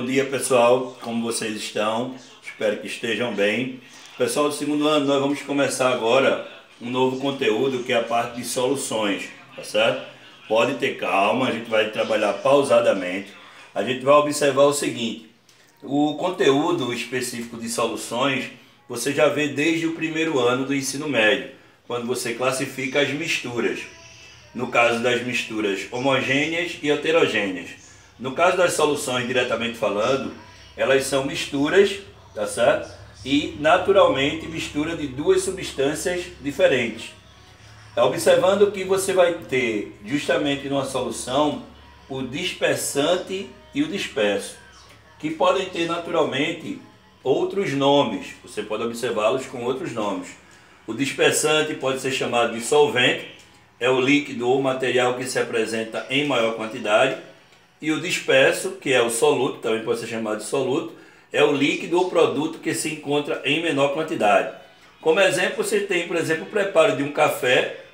Bom dia pessoal, como vocês estão? Espero que estejam bem. Pessoal do segundo ano, nós vamos começar agora um novo conteúdo que é a parte de soluções, tá certo? Pode ter calma, a gente vai trabalhar pausadamente. A gente vai observar o seguinte: o conteúdo específico de soluções você já vê desde o primeiro ano do ensino médio, quando você classifica as misturas. No caso das misturas homogêneas e heterogêneas. No caso das soluções, diretamente falando, elas são misturas, tá certo? E naturalmente mistura de duas substâncias diferentes. Observando que você vai ter justamente numa solução o dispersante e o disperso, que podem ter naturalmente outros nomes. Você pode observá-los com outros nomes. O dispersante pode ser chamado de solvente, é o líquido ou material que se apresenta em maior quantidade. E o disperso, que é o soluto, também pode ser chamado de soluto, é o líquido ou produto que se encontra em menor quantidade. Como exemplo, você tem, por exemplo, o preparo de um café,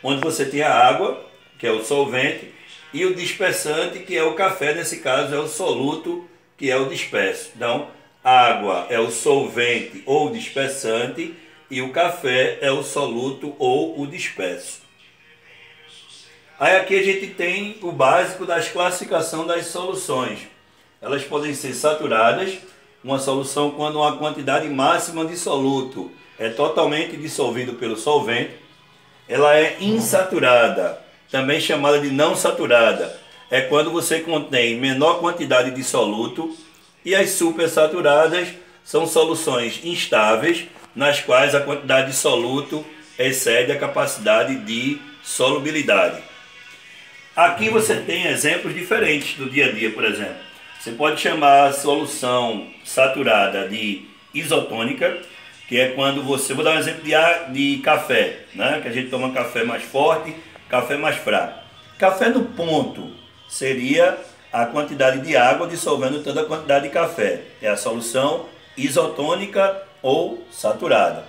onde você tem a água, que é o solvente, e o dispersante, que é o café, nesse caso é o soluto, que é o disperso. Então, água é o solvente ou dispersante, e o café é o soluto ou o disperso. Aí aqui a gente tem o básico das classificação das soluções. Elas podem ser saturadas, uma solução quando uma quantidade máxima de soluto é totalmente dissolvido pelo solvente. Ela é insaturada, também chamada de não saturada. É quando você contém menor quantidade de soluto. E as supersaturadas são soluções instáveis, nas quais a quantidade de soluto excede a capacidade de solubilidade. Aqui você tem exemplos diferentes do dia a dia, por exemplo. Você pode chamar a solução saturada de isotônica, que é quando você... Vou dar um exemplo de café, né? Que a gente toma café mais forte, café mais fraco. Café no ponto seria a quantidade de água dissolvendo toda a quantidade de café. É a solução isotônica ou saturada.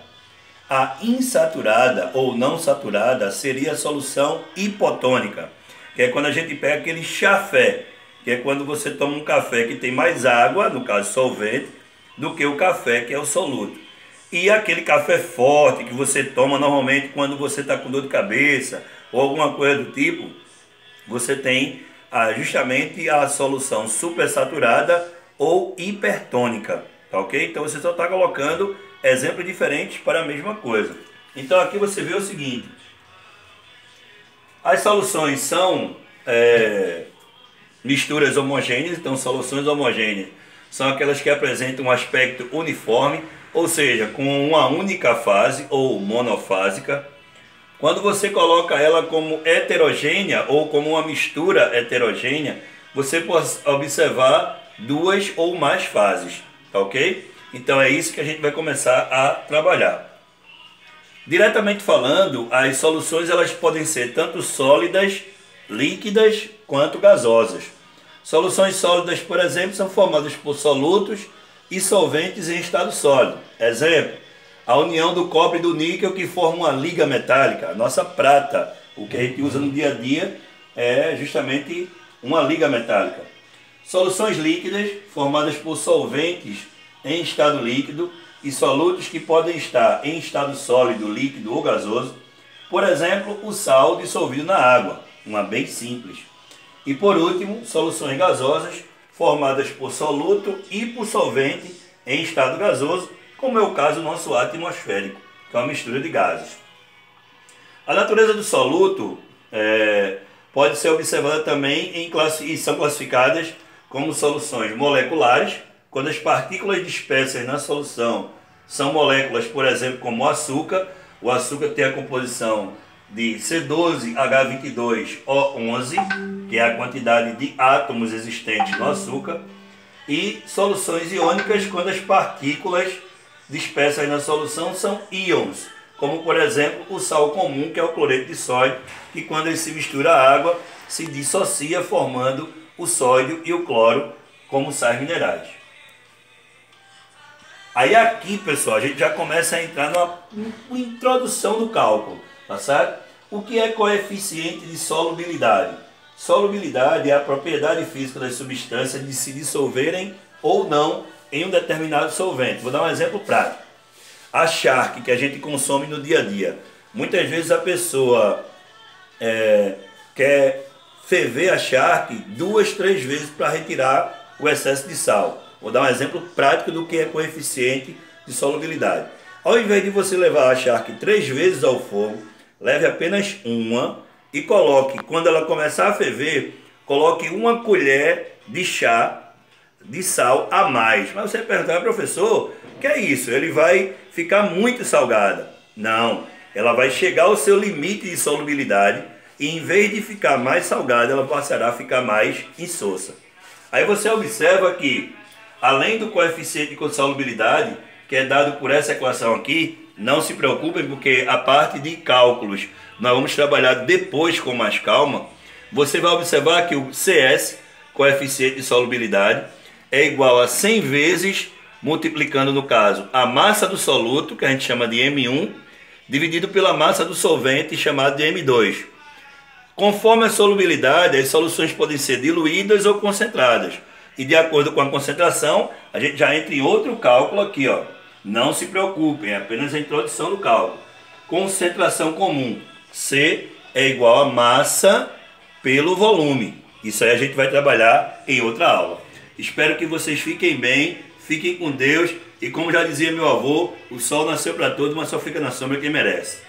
A insaturada ou não saturada seria a solução hipotônica, que é quando a gente pega aquele chafé, que é quando você toma um café que tem mais água, no caso solvente, do que o café que é o soluto. E aquele café forte que você toma normalmente quando você está com dor de cabeça ou alguma coisa do tipo, você tem justamente a solução supersaturada ou hipertônica, tá ok? Então você só está colocando exemplos diferentes para a mesma coisa. Então aqui você vê o seguinte: as soluções são misturas homogêneas. Então soluções homogêneas são aquelas que apresentam um aspecto uniforme, ou seja, com uma única fase ou monofásica. Quando você coloca ela como heterogênea ou como uma mistura heterogênea, você pode observar duas ou mais fases, tá ok? Então é isso que a gente vai começar a trabalhar. Diretamente falando, as soluções elas podem ser tanto sólidas, líquidas, quanto gasosas. Soluções sólidas, por exemplo, são formadas por solutos e solventes em estado sólido. Exemplo: a união do cobre e do níquel, que forma uma liga metálica. A nossa prata, o que a gente usa no dia a dia, é justamente uma liga metálica. Soluções líquidas, formadas por solventes em estado líquido e solutos que podem estar em estado sólido, líquido ou gasoso. Por exemplo, o sal dissolvido na água, uma bem simples. E por último, soluções gasosas, formadas por soluto e por solvente em estado gasoso, como é o caso do nosso ar atmosférico, que é uma mistura de gases. A natureza do soluto pode ser observada também e são classificadas como soluções moleculares, quando as partículas dispersas na solução são moléculas, por exemplo, como o açúcar. O açúcar tem a composição de C12H22O11, que é a quantidade de átomos existentes no açúcar. E soluções iônicas, quando as partículas dispersas na solução são íons, como por exemplo o sal comum, que é o cloreto de sódio, que quando ele se mistura à água se dissocia, formando o sódio e o cloro como sais minerais. Aí aqui, pessoal, a gente já começa a entrar numa introdução do cálculo, tá certo? O que é coeficiente de solubilidade? Solubilidade é a propriedade física das substâncias de se dissolverem ou não em um determinado solvente. Vou dar um exemplo prático. A charque que a gente consome no dia a dia. Muitas vezes a pessoa quer ferver a charque 2, 3 vezes para retirar o excesso de sal. Vou dar um exemplo prático do que é coeficiente de solubilidade. Ao invés de você levar a charque 3 vezes ao fogo, leve apenas uma e coloque, quando ela começar a ferver, coloque 1 colher de chá de sal a mais. Mas você perguntar, professor, o que é isso? Ele vai ficar muito salgada. Não, ela vai chegar ao seu limite de solubilidade e em vez de ficar mais salgada, ela passará a ficar mais insossa. Aí você observa que, além do coeficiente de solubilidade, que é dado por essa equação aqui, não se preocupem porque a parte de cálculos nós vamos trabalhar depois com mais calma. Você vai observar que o CS, coeficiente de solubilidade, é igual a 100 vezes, multiplicando no caso a massa do soluto, que a gente chama de M1, dividido pela massa do solvente, chamado de M2. Conforme a solubilidade, as soluções podem ser diluídas ou concentradas. E de acordo com a concentração, a gente já entra em outro cálculo aqui, ó. Não se preocupem, é apenas a introdução do cálculo. Concentração comum. C é igual a massa pelo volume. Isso aí a gente vai trabalhar em outra aula. Espero que vocês fiquem bem, fiquem com Deus. E como já dizia meu avô, o sol nasceu para todos, mas só fica na sombra quem merece.